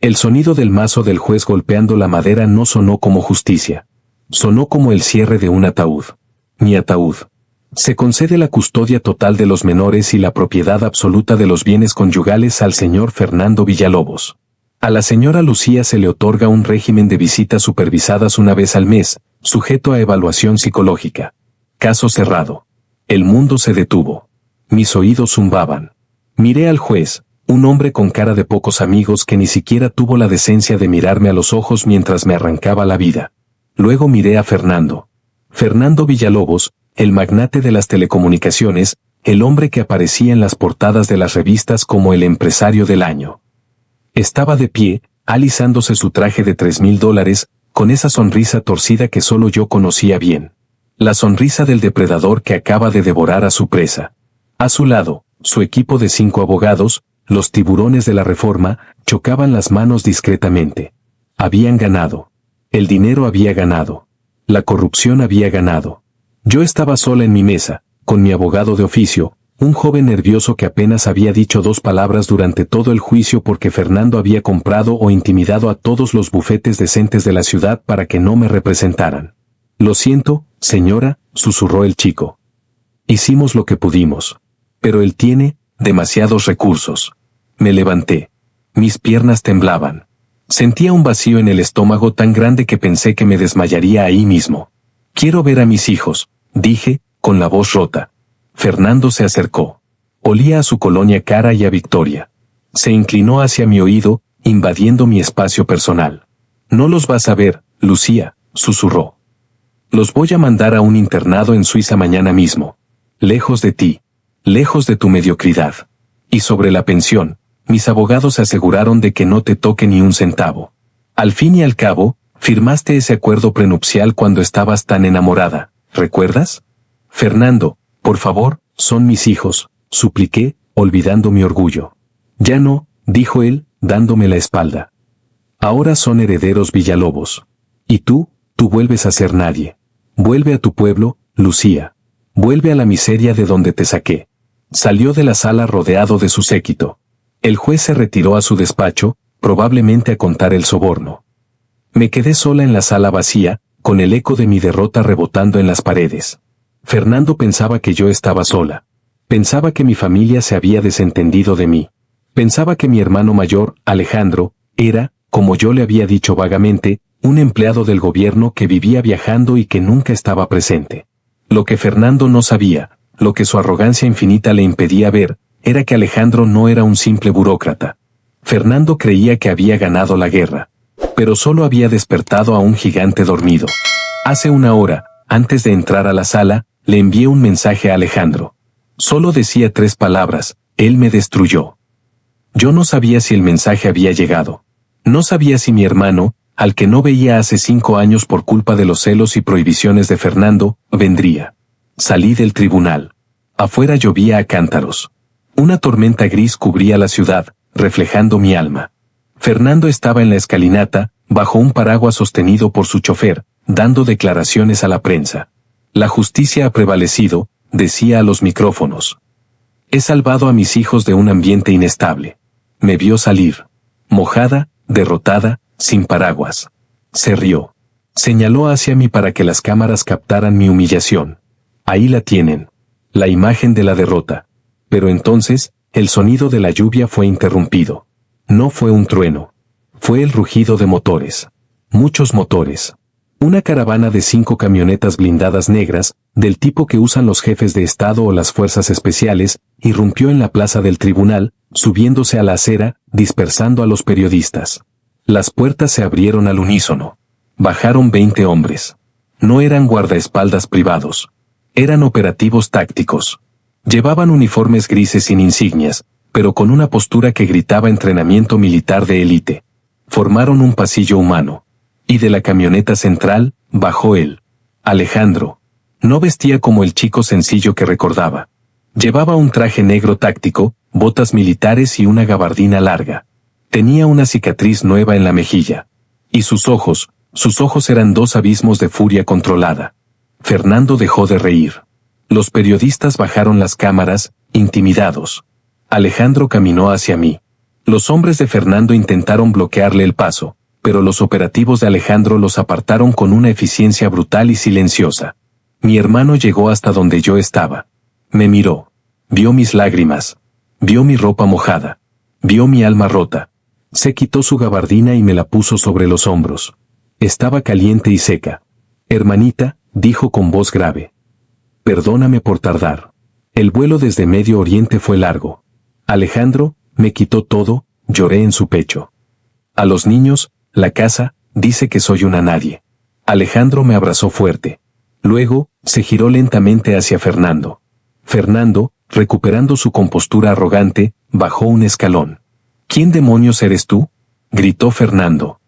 El sonido del mazo del juez golpeando la madera no sonó como justicia. Sonó como el cierre de un ataúd. Mi ataúd. Se concede la custodia total de los menores y la propiedad absoluta de los bienes conyugales al señor Fernando Villalobos. A la señora Lucía se le otorga un régimen de visitas supervisadas una vez al mes, sujeto a evaluación psicológica. Caso cerrado. El mundo se detuvo. Mis oídos zumbaban. Miré al juez, un hombre con cara de pocos amigos que ni siquiera tuvo la decencia de mirarme a los ojos mientras me arrancaba la vida. Luego miré a Fernando. Fernando Villalobos, el magnate de las telecomunicaciones, el hombre que aparecía en las portadas de las revistas como el empresario del año. Estaba de pie, alisándose su traje de $3,000, con esa sonrisa torcida que solo yo conocía bien. La sonrisa del depredador que acaba de devorar a su presa. A su lado, su equipo de 5 abogados, los tiburones de la reforma, chocaban las manos discretamente. Habían ganado. El dinero había ganado. La corrupción había ganado. Yo estaba sola en mi mesa, con mi abogado de oficio, un joven nervioso que apenas había dicho 2 palabras durante todo el juicio porque Fernando había comprado o intimidado a todos los bufetes decentes de la ciudad para que no me representaran. Lo siento, señora, susurró el chico. Hicimos lo que pudimos. Pero él tiene demasiados recursos. Me levanté. Mis piernas temblaban. Sentía un vacío en el estómago tan grande que pensé que me desmayaría ahí mismo. Quiero ver a mis hijos, dije, con la voz rota. Fernando se acercó. Olía a su colonia cara y a Victoria. Se inclinó hacia mi oído, invadiendo mi espacio personal. No los vas a ver, Lucía, susurró. Los voy a mandar a un internado en Suiza mañana mismo. Lejos de ti. Lejos de tu mediocridad. Y sobre la pensión, mis abogados se aseguraron de que no te toque ni un centavo. Al fin y al cabo, firmaste ese acuerdo prenupcial cuando estabas tan enamorada, ¿recuerdas? Fernando, por favor, son mis hijos, supliqué, olvidando mi orgullo. Ya no, dijo él, dándome la espalda. Ahora son herederos Villalobos. Y tú vuelves a ser nadie. Vuelve a tu pueblo, Lucía. Vuelve a la miseria de donde te saqué. Salió de la sala rodeado de su séquito. El juez se retiró a su despacho, probablemente a contar el soborno. Me quedé sola en la sala vacía, con el eco de mi derrota rebotando en las paredes. Fernando pensaba que yo estaba sola. Pensaba que mi familia se había desentendido de mí. Pensaba que mi hermano mayor, Alejandro, era, como yo le había dicho vagamente, un empleado del gobierno que vivía viajando y que nunca estaba presente. Lo que Fernando no sabía, lo que su arrogancia infinita le impedía ver, era que Alejandro no era un simple burócrata. Fernando creía que había ganado la guerra, pero solo había despertado a un gigante dormido. Hace 1 hora, antes de entrar a la sala, le envié un mensaje a Alejandro. Solo decía 3 palabras, él me destruyó. Yo no sabía si el mensaje había llegado. No sabía si mi hermano, al que no veía hace 5 años por culpa de los celos y prohibiciones de Fernando, vendría. Salí del tribunal. Afuera llovía a cántaros. Una tormenta gris cubría la ciudad, reflejando mi alma. Fernando estaba en la escalinata, bajo un paraguas sostenido por su chofer, dando declaraciones a la prensa. La justicia ha prevalecido, decía a los micrófonos. He salvado a mis hijos de un ambiente inestable. Me vio salir. Mojada, derrotada, sin paraguas. Se rió. Señaló hacia mí para que las cámaras captaran mi humillación. Ahí la tienen. La imagen de la derrota. Pero entonces, el sonido de la lluvia fue interrumpido. No fue un trueno. Fue el rugido de motores. Muchos motores. Una caravana de 5 camionetas blindadas negras, del tipo que usan los jefes de Estado o las fuerzas especiales, irrumpió en la plaza del tribunal, subiéndose a la acera, dispersando a los periodistas. Las puertas se abrieron al unísono. Bajaron 20 hombres. No eran guardaespaldas privados. Eran operativos tácticos. Llevaban uniformes grises sin insignias, pero con una postura que gritaba entrenamiento militar de élite. Formaron un pasillo humano. Y de la camioneta central, bajó él. Alejandro. No vestía como el chico sencillo que recordaba. Llevaba un traje negro táctico, botas militares y una gabardina larga. Tenía una cicatriz nueva en la mejilla. Y sus ojos eran 2 abismos de furia controlada. Fernando dejó de reír. Los periodistas bajaron las cámaras, intimidados. Alejandro caminó hacia mí. Los hombres de Fernando intentaron bloquearle el paso, pero los operativos de Alejandro los apartaron con una eficiencia brutal y silenciosa. Mi hermano llegó hasta donde yo estaba. Me miró. Vio mis lágrimas. Vio mi ropa mojada. Vio mi alma rota. Se quitó su gabardina y me la puso sobre los hombros. Estaba caliente y seca. Hermanita, dijo con voz grave. Perdóname por tardar. El vuelo desde Medio Oriente fue largo. Alejandro, me quitó todo, lloré en su pecho. A los niños, la casa, dice que soy una nadie. Alejandro me abrazó fuerte. Luego, se giró lentamente hacia Fernando. Fernando, recuperando su compostura arrogante, bajó un escalón. ¿Quién demonios eres tú?, gritó Fernando.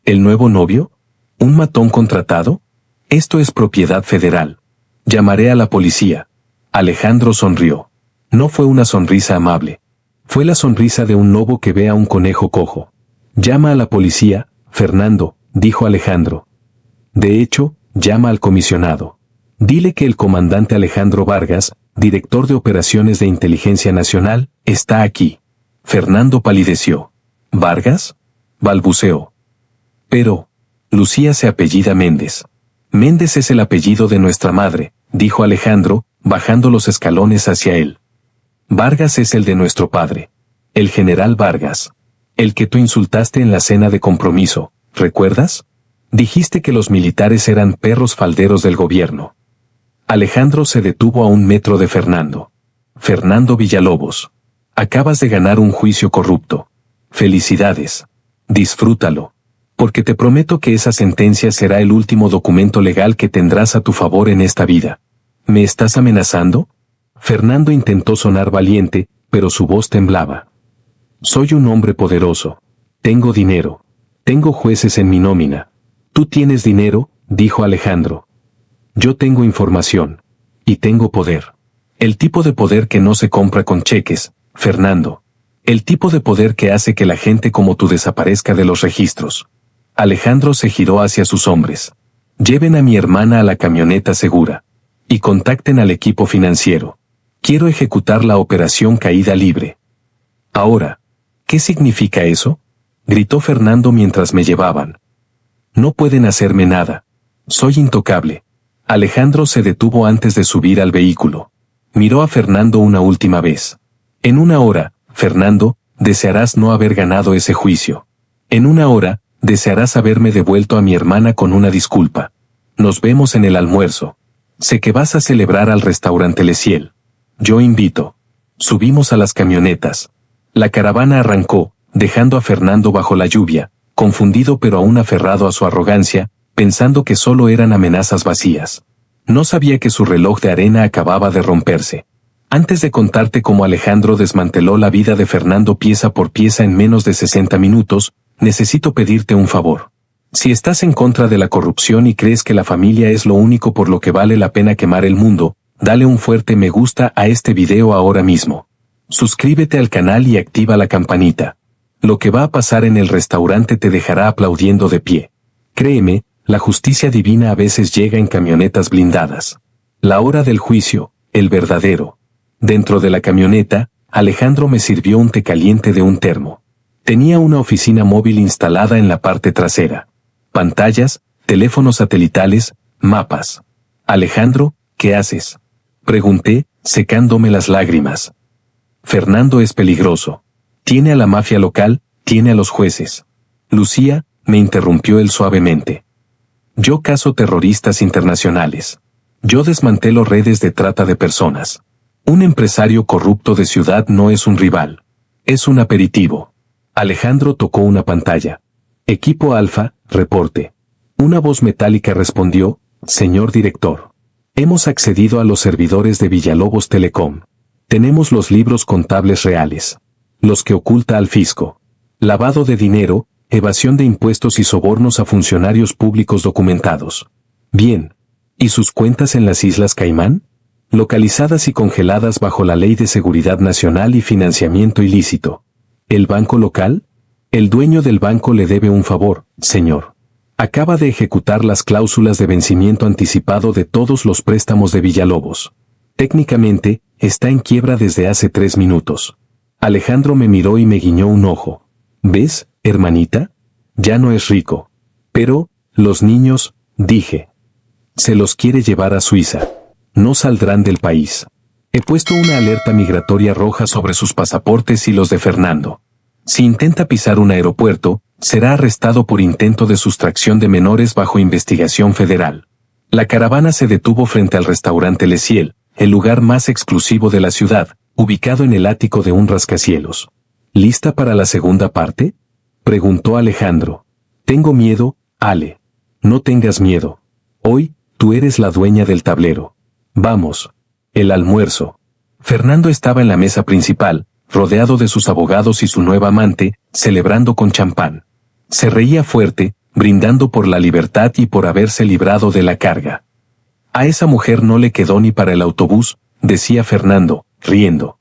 ¿El nuevo novio? ¿Un matón contratado? Esto es propiedad federal. Llamaré a la policía. Alejandro sonrió. No fue una sonrisa amable. Fue la sonrisa de un lobo que ve a un conejo cojo. Llama a la policía, Fernando, dijo Alejandro. De hecho, llama al comisionado. Dile que el comandante Alejandro Vargas, director de Operaciones de Inteligencia Nacional, está aquí. Fernando palideció. ¿Vargas?, balbuceó. Pero, Lucía se apellida Méndez. Méndez es el apellido de nuestra madre, dijo Alejandro, bajando los escalones hacia él. Vargas es el de nuestro padre. El general Vargas. El que tú insultaste en la cena de compromiso, ¿recuerdas? Dijiste que los militares eran perros falderos del gobierno. Alejandro se detuvo a 1 metro de Fernando. Fernando Villalobos. Acabas de ganar un juicio corrupto. Felicidades. Disfrútalo. Porque te prometo que esa sentencia será el último documento legal que tendrás a tu favor en esta vida. ¿Me estás amenazando? Fernando intentó sonar valiente, pero su voz temblaba. Soy un hombre poderoso. Tengo dinero. Tengo jueces en mi nómina. Tú tienes dinero, dijo Alejandro. Yo tengo información. Y tengo poder. El tipo de poder que no se compra con cheques, Fernando. El tipo de poder que hace que la gente como tú desaparezca de los registros. Alejandro se giró hacia sus hombres. Lleven a mi hermana a la camioneta segura. Y contacten al equipo financiero. Quiero ejecutar la operación Caída Libre. Ahora, ¿qué significa eso?, gritó Fernando mientras me llevaban. No pueden hacerme nada. Soy intocable. Alejandro se detuvo antes de subir al vehículo. Miró a Fernando una última vez. En 1 hora, Fernando, desearás no haber ganado ese juicio. En 1 hora, desearás haberme devuelto a mi hermana con una disculpa. Nos vemos en el almuerzo. Sé que vas a celebrar al restaurante Le Ciel. Yo invito. Subimos a las camionetas. La caravana arrancó, dejando a Fernando bajo la lluvia, confundido pero aún aferrado a su arrogancia, pensando que solo eran amenazas vacías. No sabía que su reloj de arena acababa de romperse. Antes de contarte cómo Alejandro desmanteló la vida de Fernando pieza por pieza en menos de 60 minutos, necesito pedirte un favor. Si estás en contra de la corrupción y crees que la familia es lo único por lo que vale la pena quemar el mundo, dale un fuerte me gusta a este video ahora mismo. Suscríbete al canal y activa la campanita. Lo que va a pasar en el restaurante te dejará aplaudiendo de pie. Créeme, la justicia divina a veces llega en camionetas blindadas. La hora del juicio, el verdadero. Dentro de la camioneta, Alejandro me sirvió un té caliente de un termo. Tenía una oficina móvil instalada en la parte trasera. Pantallas, teléfonos satelitales, mapas. Alejandro, ¿qué haces?, pregunté, secándome las lágrimas. Fernando es peligroso. Tiene a la mafia local, tiene a los jueces. Lucía, me interrumpió él suavemente. Yo cazo terroristas internacionales. Yo desmantelo redes de trata de personas. Un empresario corrupto de ciudad no es un rival. Es un aperitivo. Alejandro tocó una pantalla. Equipo Alfa, reporte. Una voz metálica respondió, señor director. Hemos accedido a los servidores de Villalobos Telecom. Tenemos los libros contables reales. Los que oculta al fisco. Lavado de dinero, evasión de impuestos y sobornos a funcionarios públicos documentados. Bien. ¿Y sus cuentas en las Islas Caimán? Localizadas y congeladas bajo la Ley de Seguridad Nacional y Financiamiento Ilícito. ¿El banco local? El dueño del banco le debe un favor, señor. Acaba de ejecutar las cláusulas de vencimiento anticipado de todos los préstamos de Villalobos. Técnicamente, está en quiebra desde hace 3 minutos. Alejandro me miró y me guiñó un ojo. ¿Ves, hermanita? Ya no es rico. Pero, los niños, dije. Se los quiere llevar a Suiza. No saldrán del país. He puesto una alerta migratoria roja sobre sus pasaportes y los de Fernando. Si intenta pisar un aeropuerto, será arrestado por intento de sustracción de menores bajo investigación federal. La caravana se detuvo frente al restaurante Le Ciel, el lugar más exclusivo de la ciudad, ubicado en el ático de un rascacielos. ¿Lista para la segunda parte?, preguntó Alejandro. Tengo miedo, Ale. No tengas miedo. Hoy, tú eres la dueña del tablero. Vamos. El almuerzo. Fernando estaba en la mesa principal, rodeado de sus abogados y su nueva amante, celebrando con champán. Se reía fuerte, brindando por la libertad y por haberse librado de la carga. A esa mujer no le quedó ni para el autobús, decía Fernando, riendo.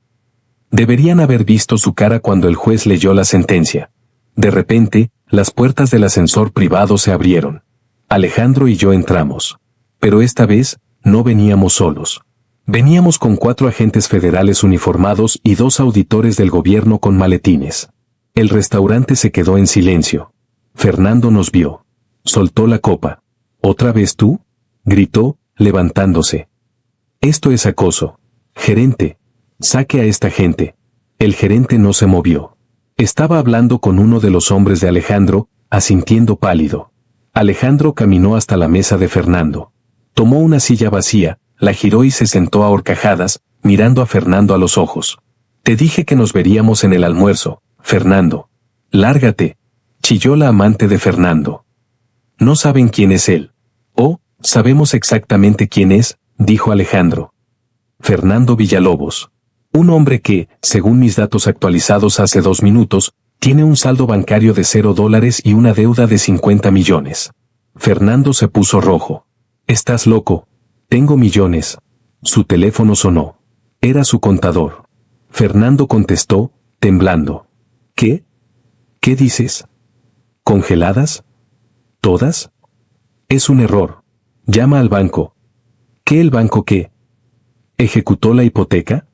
Deberían haber visto su cara cuando el juez leyó la sentencia. De repente, las puertas del ascensor privado se abrieron. Alejandro y yo entramos. Pero esta vez, no veníamos solos. Veníamos con 4 agentes federales uniformados y 2 auditores del gobierno con maletines. El restaurante se quedó en silencio. Fernando nos vio. Soltó la copa. ¿Otra vez tú?, gritó, levantándose. Esto es acoso. Gerente, saque a esta gente. El gerente no se movió. Estaba hablando con uno de los hombres de Alejandro, asintiendo pálido. Alejandro caminó hasta la mesa de Fernando. Tomó una silla vacía, la giró y se sentó a horcajadas, mirando a Fernando a los ojos. Te dije que nos veríamos en el almuerzo, Fernando. Lárgate, chilló la amante de Fernando. No saben quién es él. Oh, sabemos exactamente quién es, dijo Alejandro. Fernando Villalobos. Un hombre que, según mis datos actualizados hace 2 minutos, tiene un saldo bancario de $0 y una deuda de 50 millones. Fernando se puso rojo. Estás loco. Tengo millones. Su teléfono sonó. Era su contador. Fernando contestó, temblando. ¿Qué? ¿Qué dices? ¿Congeladas? ¿Todas? Es un error. Llama al banco. ¿Qué el banco qué? ¿Ejecutó la hipoteca?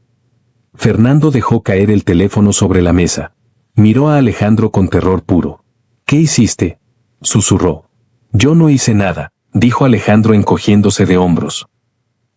Fernando dejó caer el teléfono sobre la mesa. Miró a Alejandro con terror puro. ¿Qué hiciste?, susurró. Yo no hice nada, dijo Alejandro encogiéndose de hombros.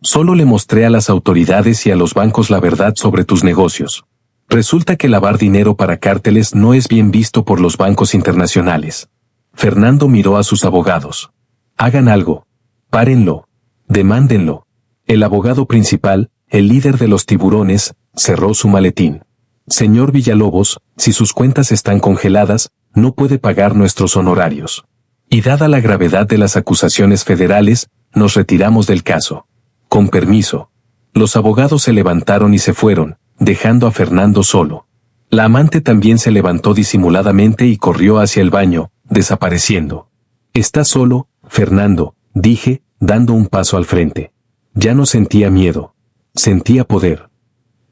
Solo le mostré a las autoridades y a los bancos la verdad sobre tus negocios. Resulta que lavar dinero para cárteles no es bien visto por los bancos internacionales. Fernando miró a sus abogados. Hagan algo. Párenlo. Demándenlo. El abogado principal, el líder de los tiburones, cerró su maletín. Señor Villalobos, si sus cuentas están congeladas, no puede pagar nuestros honorarios. Y dada la gravedad de las acusaciones federales, nos retiramos del caso. Con permiso. Los abogados se levantaron y se fueron, dejando a Fernando solo. La amante también se levantó disimuladamente y corrió hacia el baño, desapareciendo. «¿Estás solo, Fernando?», dije, dando un paso al frente. Ya no sentía miedo. Sentía poder.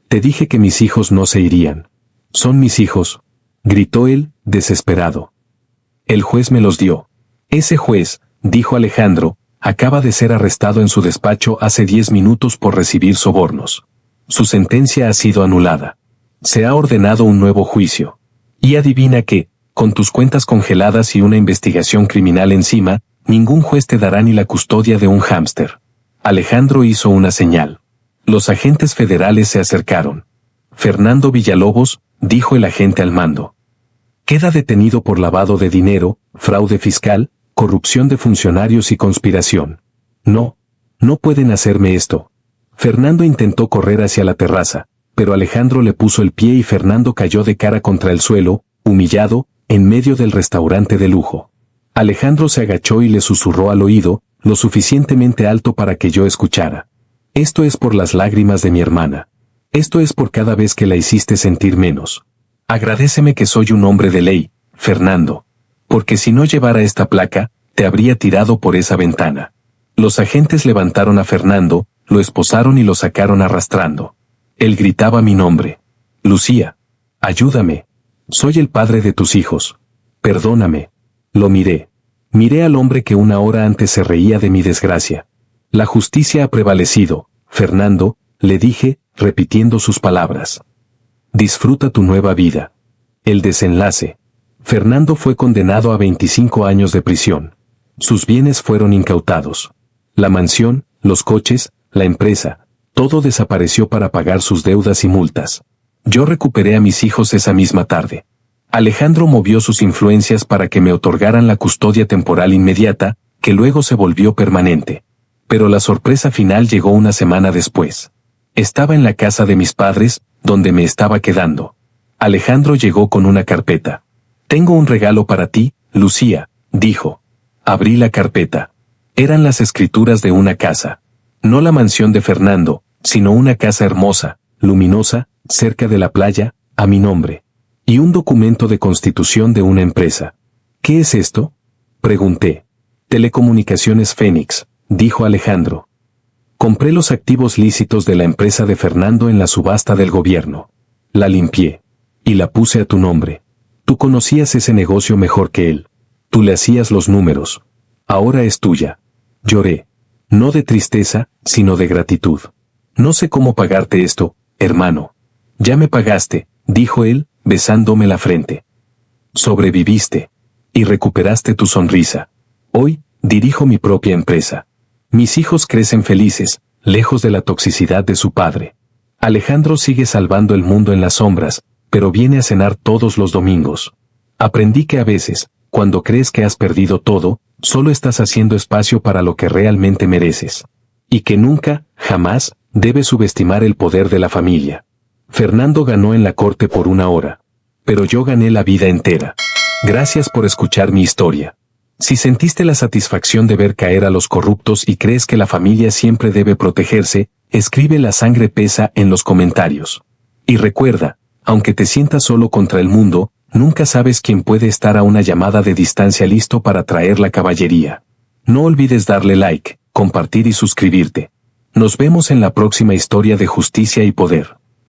Te dije que mis hijos no se irían. Son mis hijos, gritó él, desesperado. El juez me los dio. Ese juez, dijo Alejandro, acaba de ser arrestado en su despacho hace 10 minutos por recibir sobornos. Su sentencia ha sido anulada. Se ha ordenado un nuevo juicio. Y adivina qué, con tus cuentas congeladas y una investigación criminal encima, ningún juez te dará ni la custodia de un hámster. Alejandro hizo una señal. Los agentes federales se acercaron. Fernando Villalobos, dijo el agente al mando. Queda detenido por lavado de dinero, fraude fiscal, corrupción de funcionarios y conspiración. No, no pueden hacerme esto. Fernando intentó correr hacia la terraza, pero Alejandro le puso el pie y Fernando cayó de cara contra el suelo, humillado, en medio del restaurante de lujo. Alejandro se agachó y le susurró al oído, lo suficientemente alto para que yo escuchara. Esto es por las lágrimas de mi hermana. Esto es por cada vez que la hiciste sentir menos. Agradéceme que soy un hombre de ley, Fernando. Porque si no llevara esta placa, te habría tirado por esa ventana. Los agentes levantaron a Fernando, lo esposaron y lo sacaron arrastrando. Él gritaba mi nombre. Lucía. Ayúdame. Soy el padre de tus hijos. Perdóname. Lo miré. Miré al hombre que una hora antes se reía de mi desgracia. La justicia ha prevalecido, Fernando, le dije, repitiendo sus palabras. Disfruta tu nueva vida. El desenlace. Fernando fue condenado a 25 años de prisión. Sus bienes fueron incautados. La mansión, los coches, la empresa, todo desapareció para pagar sus deudas y multas. Yo recuperé a mis hijos esa misma tarde. Alejandro movió sus influencias para que me otorgaran la custodia temporal inmediata, que luego se volvió permanente. Pero la sorpresa final llegó una semana después. Estaba en la casa de mis padres, donde me estaba quedando. Alejandro llegó con una carpeta. «Tengo un regalo para ti, Lucía», dijo. Abrí la carpeta. Eran las escrituras de una casa. No la mansión de Fernando, sino una casa hermosa, luminosa, cerca de la playa, a mi nombre. Y un documento de constitución de una empresa. «¿Qué es esto?», pregunté. «Telecomunicaciones Fénix», dijo Alejandro. Compré los activos lícitos de la empresa de Fernando en la subasta del gobierno. La limpié. Y la puse a tu nombre. Tú conocías ese negocio mejor que él. Tú le hacías los números. Ahora es tuya. Lloré. No de tristeza, sino de gratitud. No sé cómo pagarte esto, hermano. Ya me pagaste, dijo él, besándome la frente. Sobreviviste. Y recuperaste tu sonrisa. Hoy, dirijo mi propia empresa. Mis hijos crecen felices, lejos de la toxicidad de su padre. Alejandro sigue salvando el mundo en las sombras, pero viene a cenar todos los domingos. Aprendí que a veces, cuando crees que has perdido todo, solo estás haciendo espacio para lo que realmente mereces. Y que nunca, jamás, debes subestimar el poder de la familia. Fernando ganó en la corte por 1 hora. Pero yo gané la vida entera. Gracias por escuchar mi historia. Si sentiste la satisfacción de ver caer a los corruptos y crees que la familia siempre debe protegerse, escribe «La sangre pesa» en los comentarios. Y recuerda, aunque te sientas solo contra el mundo, nunca sabes quién puede estar a una llamada de distancia listo para traer la caballería. No olvides darle like, compartir y suscribirte. Nos vemos en la próxima historia de justicia y poder.